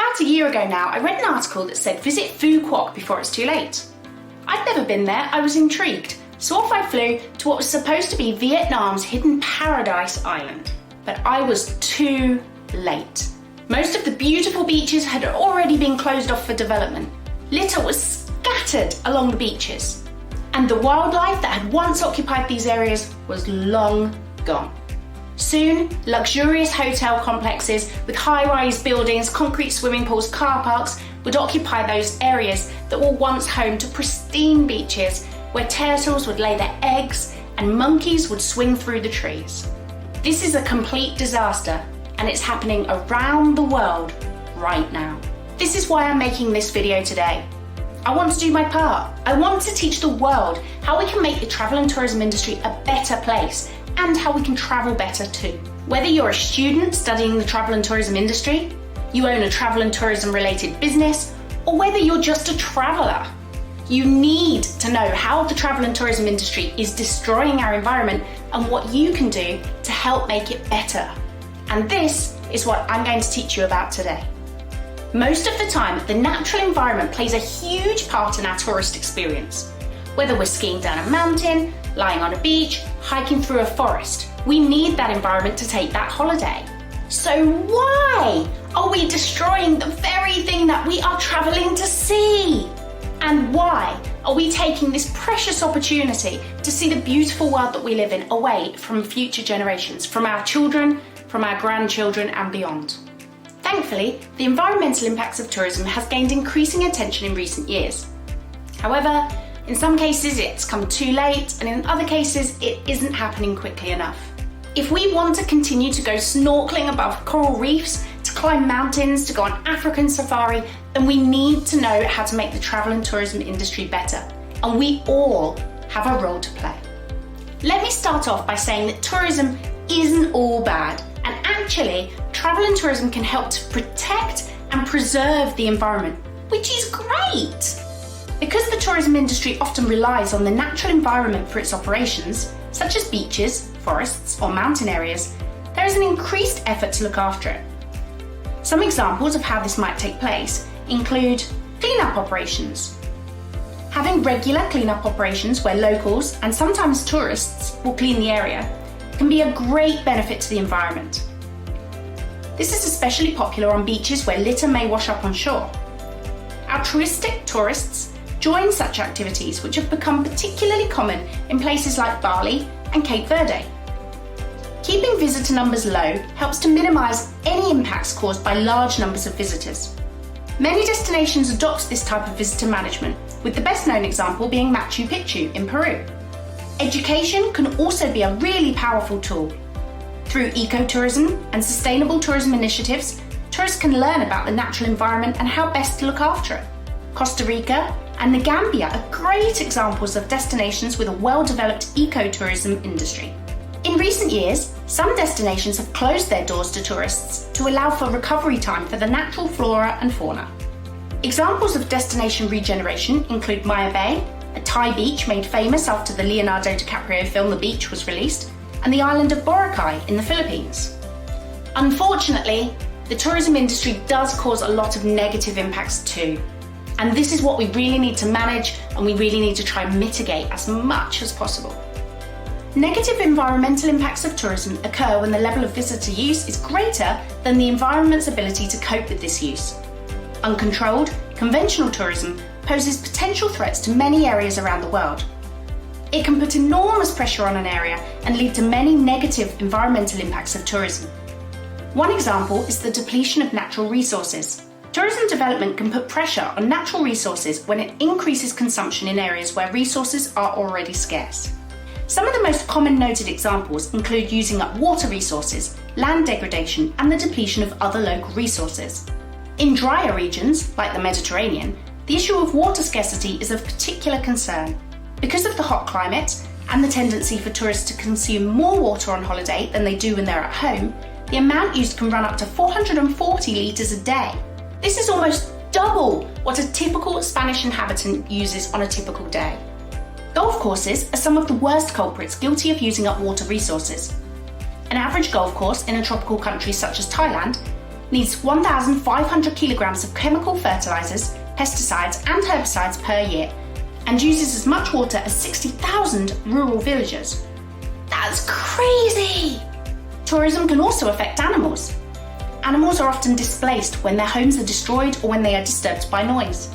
About a year ago now, I read an article that said visit Phu Quoc before it's too late. I'd never been there, I was intrigued, so off I flew to what was supposed to be Vietnam's hidden paradise island. But I was too late. Most of the beautiful beaches had already been closed off for development. Litter was scattered along the beaches, and the wildlife that had once occupied these areas was long gone. Soon, luxurious hotel complexes with high-rise buildings, concrete swimming pools, car parks would occupy those areas that were once home to pristine beaches where turtles would lay their eggs and monkeys would swing through the trees. This is a complete disaster, and it's happening around the world right now. This is why I'm making this video today. I want to do my part. I want to teach the world how we can make the travel and tourism industry a better place and how we can travel better too. Whether you're a student studying the travel and tourism industry, you own a travel and tourism related business, or whether you're just a traveller, you need to know how the travel and tourism industry is destroying our environment and what you can do to help make it better. And this is what I'm going to teach you about today. Most of the time, the natural environment plays a huge part in our tourist experience. Whether we're skiing down a mountain, lying on a beach, hiking through a forest, we need that environment to take that holiday. So why are we destroying the very thing that we are travelling to see? And why are we taking this precious opportunity to see the beautiful world that we live in away from future generations, from our children, from our grandchildren and beyond? Thankfully, the environmental impacts of tourism has gained increasing attention in recent years. However, in some cases it's come too late, and in other cases it isn't happening quickly enough. If we want to continue to go snorkeling above coral reefs, to climb mountains, to go on African safari, then we need to know how to make the travel and tourism industry better. And we all have a role to play. Let me start off by saying that tourism isn't all bad, and actually travel and tourism can help to protect and preserve the environment, which is great. Because the tourism industry often relies on the natural environment for its operations, such as beaches, forests or mountain areas, there is an increased effort to look after it. Some examples of how this might take place include clean-up operations. Having regular clean-up operations where locals and sometimes tourists will clean the area can be a great benefit to the environment. This is especially popular on beaches where litter may wash up on shore. Altruistic tourists join such activities, which have become particularly common in places like Bali and Cape Verde. Keeping visitor numbers low helps to minimise any impacts caused by large numbers of visitors. Many destinations adopt this type of visitor management, with the best known example being Machu Picchu in Peru. Education can also be a really powerful tool. Through ecotourism and sustainable tourism initiatives, tourists can learn about the natural environment and how best to look after it. Costa Rica and the Gambia are great examples of destinations with a well-developed ecotourism industry. In recent years, some destinations have closed their doors to tourists to allow for recovery time for the natural flora and fauna. Examples of destination regeneration include Maya Bay, a Thai beach made famous after the Leonardo DiCaprio film The Beach was released, and the island of Boracay in the Philippines. Unfortunately, the tourism industry does cause a lot of negative impacts too. And this is what we really need to manage, and we really need to try and mitigate as much as possible. Negative environmental impacts of tourism occur when the level of visitor use is greater than the environment's ability to cope with this use. Uncontrolled, conventional tourism poses potential threats to many areas around the world. It can put enormous pressure on an area and lead to many negative environmental impacts of tourism. One example is the depletion of natural resources. Tourism development can put pressure on natural resources when it increases consumption in areas where resources are already scarce. Some of the most common noted examples include using up water resources, land degradation, and the depletion of other local resources. In drier regions, like the Mediterranean, the issue of water scarcity is of particular concern. Because of the hot climate and the tendency for tourists to consume more water on holiday than they do when they're at home, the amount used can run up to 440 litres a day. This is almost double what a typical Spanish inhabitant uses on a typical day. Golf courses are some of the worst culprits guilty of using up water resources. An average golf course in a tropical country such as Thailand needs 1,500 kilograms of chemical fertilizers, pesticides and herbicides per year, and uses as much water as 60,000 rural villages. That's crazy! Tourism can also affect animals. Animals are often displaced when their homes are destroyed or when they are disturbed by noise.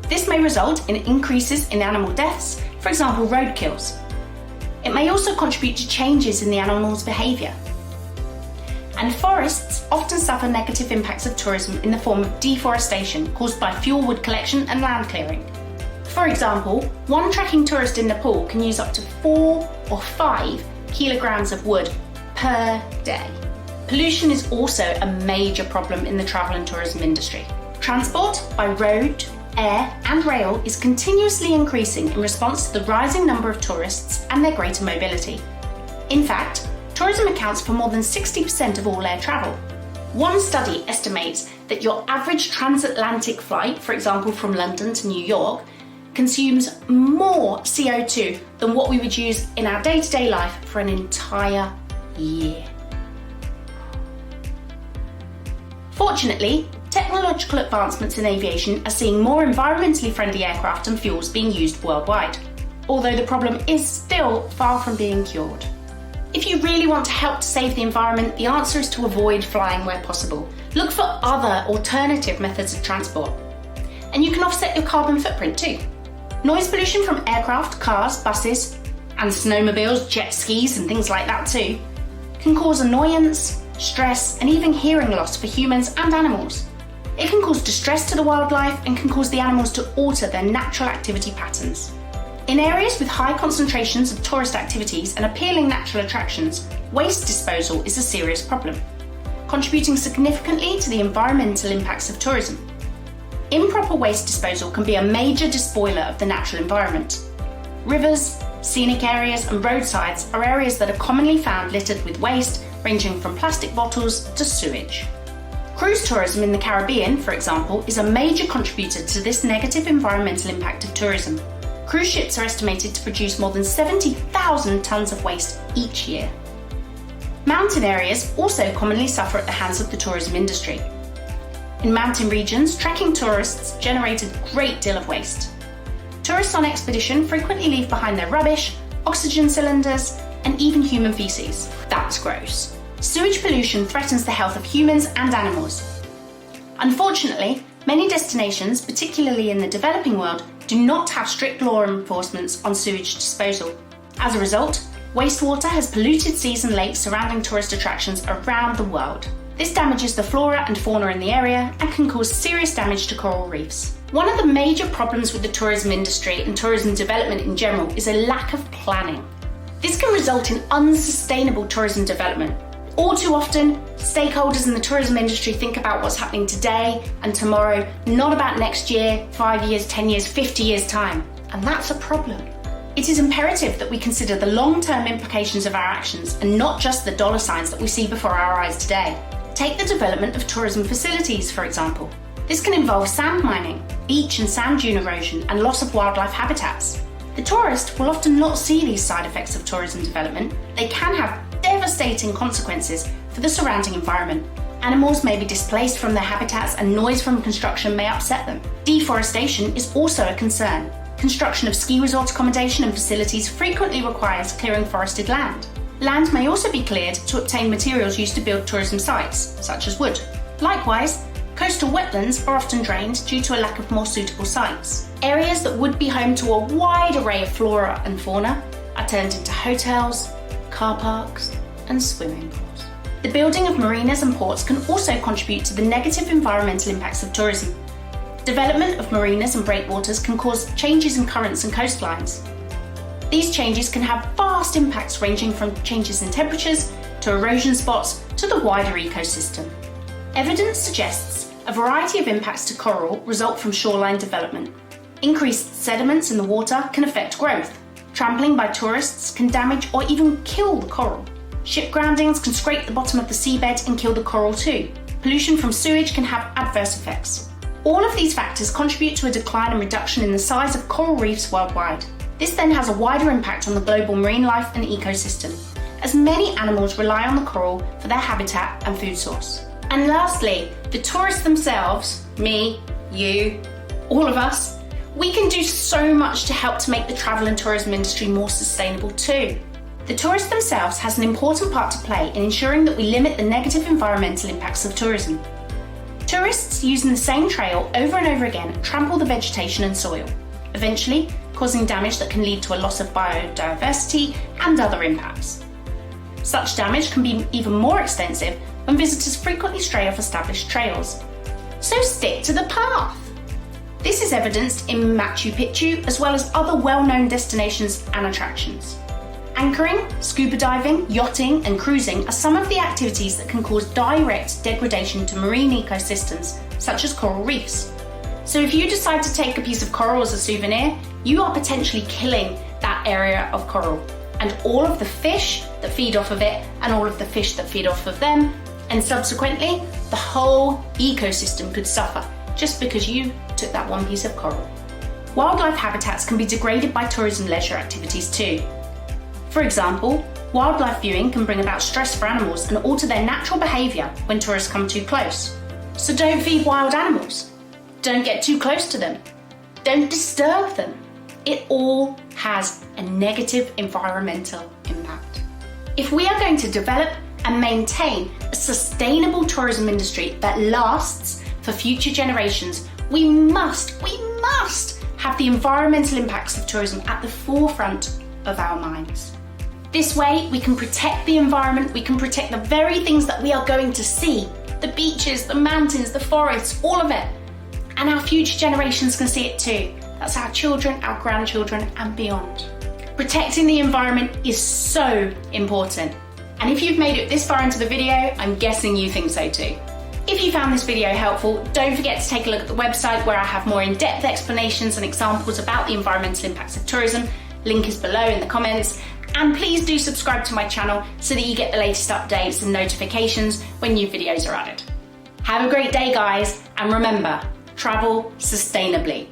This may result in increases in animal deaths, for example roadkills. It may also contribute to changes in the animal's behaviour. And forests often suffer negative impacts of tourism in the form of deforestation caused by fuel wood collection and land clearing. For example, one trekking tourist in Nepal can use up to 4 or 5 kilograms of wood per day. Pollution is also a major problem in the travel and tourism industry. Transport by road, air and rail is continuously increasing in response to the rising number of tourists and their greater mobility. In fact, tourism accounts for more than 60% of all air travel. One study estimates that your average transatlantic flight, for example from London to New York, consumes more CO2 than what we would use in our day-to-day life for an entire year. Fortunately, technological advancements in aviation are seeing more environmentally friendly aircraft and fuels being used worldwide, although the problem is still far from being cured. If you really want to help to save the environment, the answer is to avoid flying where possible. Look for other alternative methods of transport. And you can offset your carbon footprint too. Noise pollution from aircraft, cars, buses, and snowmobiles, jet skis and things like that too, can cause annoyance, stress and even hearing loss for humans and animals. It can cause distress to the wildlife and can cause the animals to alter their natural activity patterns. In areas with high concentrations of tourist activities and appealing natural attractions, waste disposal is a serious problem, contributing significantly to the environmental impacts of tourism. Improper waste disposal can be a major despoiler of the natural environment. Rivers, scenic areas and roadsides are areas that are commonly found littered with waste ranging from plastic bottles to sewage. Cruise tourism in the Caribbean, for example, is a major contributor to this negative environmental impact of tourism. Cruise ships are estimated to produce more than 70,000 tonnes of waste each year. Mountain areas also commonly suffer at the hands of the tourism industry. In mountain regions, trekking tourists generate a great deal of waste. Tourists on expedition frequently leave behind their rubbish, oxygen cylinders, and even human feces. That's gross. Sewage pollution threatens the health of humans and animals. Unfortunately, many destinations, particularly in the developing world, do not have strict law enforcement on sewage disposal. As a result, wastewater has polluted seas and lakes surrounding tourist attractions around the world. This damages the flora and fauna in the area and can cause serious damage to coral reefs. One of the major problems with the tourism industry and tourism development in general is a lack of planning. This can result in unsustainable tourism development. All too often, stakeholders in the tourism industry think about what's happening today and tomorrow, not about next year, 5 years, 10 years, 50 years' time. And that's a problem. It is imperative that we consider the long-term implications of our actions and not just the dollar signs that we see before our eyes today. Take the development of tourism facilities, for example. This can involve sand mining, beach and sand dune erosion, and loss of wildlife habitats. The tourist will often not see these side effects of tourism development. They can have devastating consequences for the surrounding environment. Animals may be displaced from their habitats and noise from construction may upset them. Deforestation is also a concern. Construction of ski resort accommodation and facilities frequently requires clearing forested land. Land may also be cleared to obtain materials used to build tourism sites, such as wood. Likewise, coastal wetlands are often drained due to a lack of more suitable sites. Areas that would be home to a wide array of flora and fauna are turned into hotels, car parks, and swimming pools. The building of marinas and ports can also contribute to the negative environmental impacts of tourism. Development of marinas and breakwaters can cause changes in currents and coastlines. These changes can have vast impacts ranging from changes in temperatures to erosion spots to the wider ecosystem. Evidence suggests a variety of impacts to coral result from shoreline development. Increased sediments in the water can affect growth. Trampling by tourists can damage or even kill the coral. Ship groundings can scrape the bottom of the seabed and kill the coral too. Pollution from sewage can have adverse effects. All of these factors contribute to a decline and reduction in the size of coral reefs worldwide. This then has a wider impact on the global marine life and ecosystem, as many animals rely on the coral for their habitat and food source. And lastly, the tourists themselves, me, you, all of us, we can do so much to help to make the travel and tourism industry more sustainable too. The tourist themselves has an important part to play in ensuring that we limit the negative environmental impacts of tourism. Tourists using the same trail over and over again trample the vegetation and soil, eventually causing damage that can lead to a loss of biodiversity and other impacts. Such damage can be even more extensive when visitors frequently stray off established trails. So stick to the path. This is evidenced in Machu Picchu as well as other well-known destinations and attractions. Anchoring, scuba diving, yachting and cruising are some of the activities that can cause direct degradation to marine ecosystems such as coral reefs. So if you decide to take a piece of coral as a souvenir, you are potentially killing that area of coral and all of the fish that feed off of it and all of the fish that feed off of them, and subsequently the whole ecosystem could suffer just because you took that one piece of coral. Wildlife habitats can be degraded by tourism leisure activities too. For example, wildlife viewing can bring about stress for animals and alter their natural behaviour when tourists come too close. So don't feed wild animals. Don't get too close to them. Don't disturb them. It all has a negative environmental impact. If we are going to develop and maintain a sustainable tourism industry that lasts for future generations, we must have the environmental impacts of tourism at the forefront of our minds. This way, we can protect the environment, we can protect the very things that we are going to see, the beaches, the mountains, the forests, all of it. And our future generations can see it too. That's our children, our grandchildren, and beyond. Protecting the environment is so important. And if you've made it this far into the video, I'm guessing you think so too. If you found this video helpful, don't forget to take a look at the website where I have more in-depth explanations and examples about the environmental impacts of tourism. Link is below in the comments. And please do subscribe to my channel so that you get the latest updates and notifications when new videos are added. Have a great day, guys, and remember, travel sustainably.